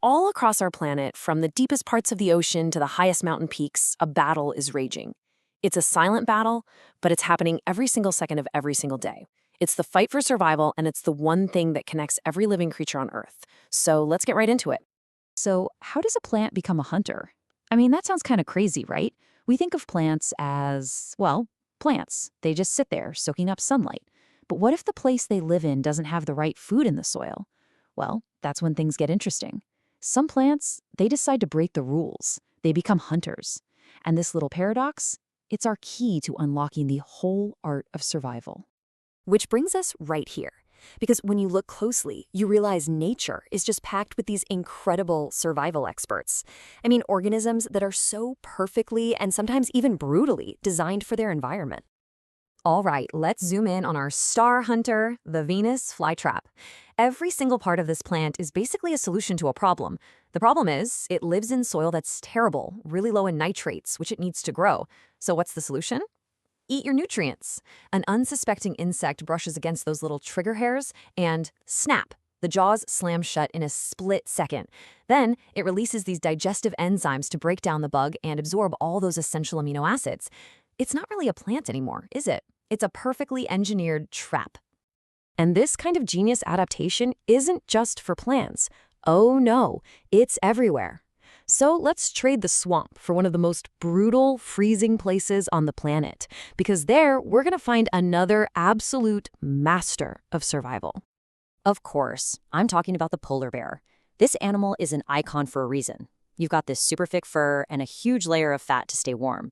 All across our planet, from the deepest parts of the ocean to the highest mountain peaks, a battle is raging. It's a silent battle, but it's happening every single second of every single day. It's the fight for survival, and it's the one thing that connects every living creature on Earth. So let's get right into it. So, how does a plant become a hunter? I mean, that sounds kind of crazy, right? We think of plants as, well, plants. They just sit there, soaking up sunlight. But what if the place they live in doesn't have the right food in the soil? Well, that's when things get interesting. Some plants, they decide to break the rules. They become hunters. And this little paradox, it's our key to unlocking the whole art of survival. Which brings us right here. Because when you look closely, you realize nature is just packed with these incredible survival experts. I mean, organisms that are so perfectly and sometimes even brutally designed for their environment. All right, let's zoom in on our star hunter, the Venus flytrap. Every single part of this plant is basically a solution to a problem. The problem is, it lives in soil that's terrible, really low in nitrates, which it needs to grow. So what's the solution? Eat your nutrients. An unsuspecting insect brushes against those little trigger hairs and snap. The jaws slam shut in a split second. Then it releases these digestive enzymes to break down the bug and absorb all those essential amino acids. It's not really a plant anymore, is it? It's a perfectly engineered trap. And this kind of genius adaptation isn't just for plants. Oh no, it's everywhere. So let's trade the swamp for one of the most brutal, freezing places on the planet, because there we're going to find another absolute master of survival. Of course, I'm talking about the polar bear. This animal is an icon for a reason. You've got this super thick fur and a huge layer of fat to stay warm.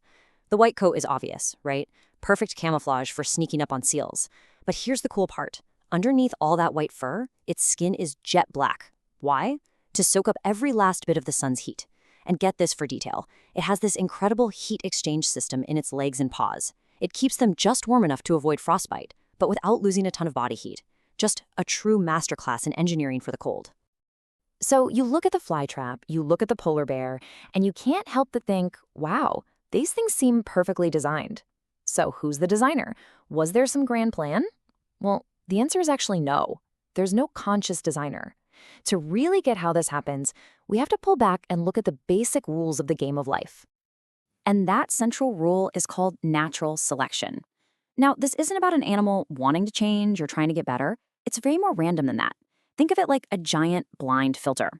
The white coat is obvious, right? Perfect camouflage for sneaking up on seals. But here's the cool part. Underneath all that white fur, its skin is jet black. Why? To soak up every last bit of the sun's heat. And get this for detail. It has this incredible heat exchange system in its legs and paws. It keeps them just warm enough to avoid frostbite, but without losing a ton of body heat. Just a true masterclass in engineering for the cold. So you look at the flytrap, you look at the polar bear, and you can't help but think, wow, these things seem perfectly designed. So who's the designer? Was there some grand plan? Well, the answer is actually no. There's no conscious designer. To really get how this happens, we have to pull back and look at the basic rules of the game of life. And that central rule is called natural selection. Now, this isn't about an animal wanting to change or trying to get better. It's way more random than that. Think of it like a giant blind filter.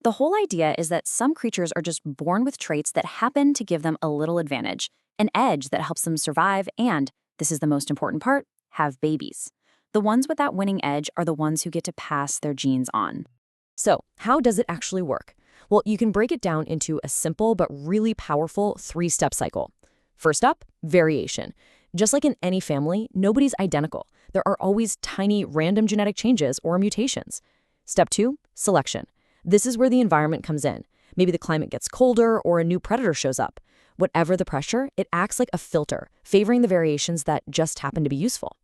The whole idea is that some creatures are just born with traits that happen to give them a little advantage, an edge that helps them survive and, this is the most important part, have babies. The ones with that winning edge are the ones who get to pass their genes on. So, how does it actually work? Well, you can break it down into a simple but really powerful three-step cycle. First up, variation. Just like in any family, nobody's identical. There are always tiny random genetic changes or mutations. Step 2, selection. This is where the environment comes in. Maybe the climate gets colder or a new predator shows up. Whatever the pressure, it acts like a filter, favoring the variations that just happen to be useful.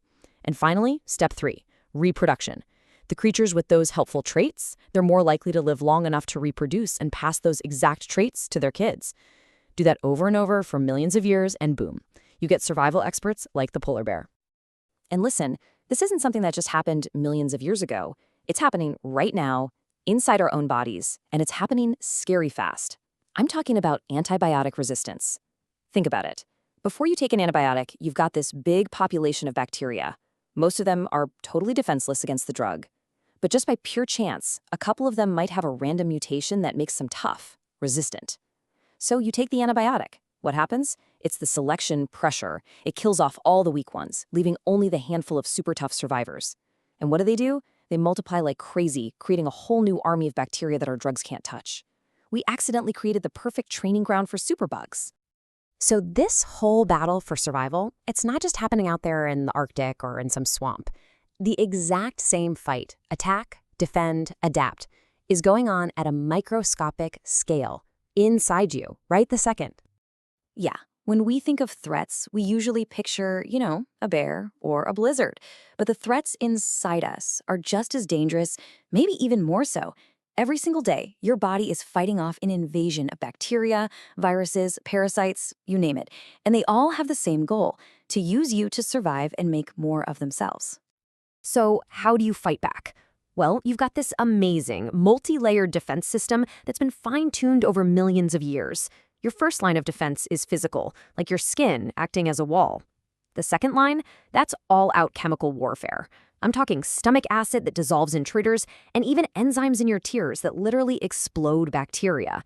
And finally, step 3, reproduction. The creatures with those helpful traits, they're more likely to live long enough to reproduce and pass those exact traits to their kids. Do that over and over for millions of years and boom, you get survival experts like the polar bear. And listen, this isn't something that just happened millions of years ago. It's happening right now, inside our own bodies, and it's happening scary fast. I'm talking about antibiotic resistance. Think about it. Before you take an antibiotic, you've got this big population of bacteria. Most of them are totally defenseless against the drug. But just by pure chance, a couple of them might have a random mutation that makes them tough, resistant. So you take the antibiotic. What happens? It's the selection pressure. It kills off all the weak ones, leaving only the handful of super tough survivors. And what do? They multiply like crazy, creating a whole new army of bacteria that our drugs can't touch. We accidentally created the perfect training ground for superbugs. So this whole battle for survival, it's not just happening out there in the Arctic or in some swamp. The exact same fight, attack, defend, adapt, is going on at a microscopic scale, inside you, right this second. Yeah, when we think of threats, we usually picture, a bear or a blizzard. But the threats inside us are just as dangerous, maybe even more so. Every single day, your body is fighting off an invasion of bacteria, viruses, parasites, you name it. And they all have the same goal, to use you to survive and make more of themselves. So how do you fight back? Well, you've got this amazing, multi-layered defense system that's been fine-tuned over millions of years. Your first line of defense is physical, like your skin acting as a wall. The second line, that's all-out chemical warfare. I'm talking stomach acid that dissolves intruders, and even enzymes in your tears that literally explode bacteria.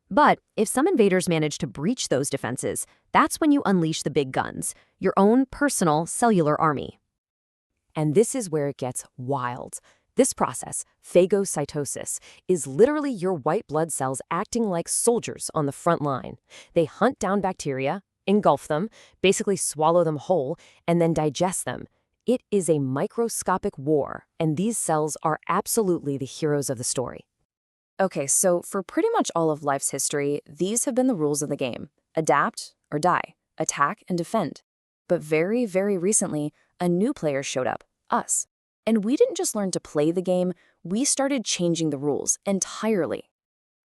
But if some invaders manage to breach those defenses, that's when you unleash the big guns, your own personal cellular army. And this is where it gets wild. This process, phagocytosis, is literally your white blood cells acting like soldiers on the front line. They hunt down bacteria, engulf them, basically swallow them whole, and then digest them. It is a microscopic war, and these cells are absolutely the heroes of the story. Okay, so for pretty much all of life's history, these have been the rules of the game. Adapt or die, attack and defend. But very, very recently, a new player showed up, us. And we didn't just learn to play the game, we started changing the rules entirely.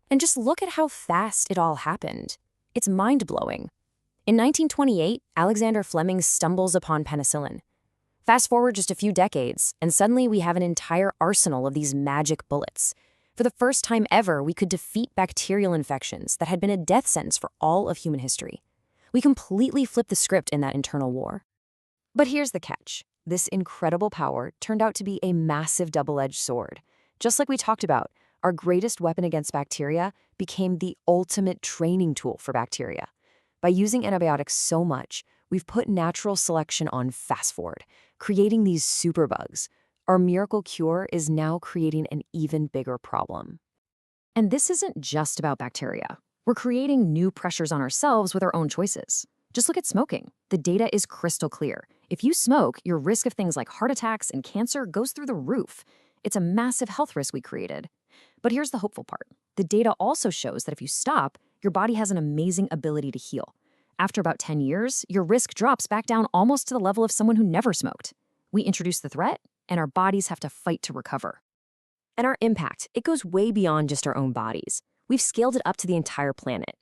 And just look at how fast it all happened. It's mind-blowing. In 1928, Alexander Fleming stumbles upon penicillin. Fast forward just a few decades, and suddenly we have an entire arsenal of these magic bullets. For the first time ever, we could defeat bacterial infections that had been a death sentence for all of human history. We completely flipped the script in that internal war. But here's the catch. This incredible power turned out to be a massive double-edged sword. Just like we talked about, our greatest weapon against bacteria became the ultimate training tool for bacteria. By using antibiotics so much, we've put natural selection on fast forward, creating these superbugs. Our miracle cure is now creating an even bigger problem. And this isn't just about bacteria. We're creating new pressures on ourselves with our own choices. Just look at smoking. The data is crystal clear. If you smoke, your risk of things like heart attacks and cancer goes through the roof. It's a massive health risk we created. But here's the hopeful part. The data also shows that if you stop, your body has an amazing ability to heal. After about 10 years, your risk drops back down almost to the level of someone who never smoked. We introduce the threat, and our bodies have to fight to recover. And our impact, it goes way beyond just our own bodies. We've scaled it up to the entire planet.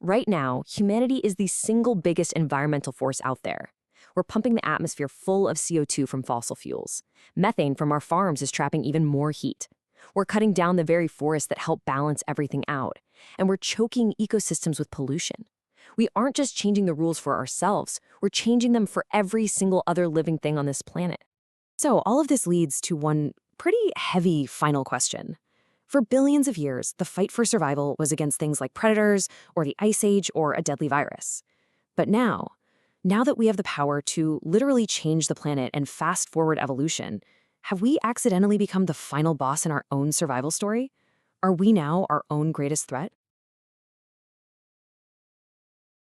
Right now, humanity is the single biggest environmental force out there. We're pumping the atmosphere full of CO2 from fossil fuels. Methane from our farms is trapping even more heat. We're cutting down the very forests that help balance everything out. And we're choking ecosystems with pollution. We aren't just changing the rules for ourselves, we're changing them for every single other living thing on this planet. So all of this leads to one pretty heavy final question. For billions of years, the fight for survival was against things like predators, or the Ice Age, or a deadly virus. But now that we have the power to literally change the planet and fast-forward evolution, have we accidentally become the final boss in our own survival story? Are we now our own greatest threat?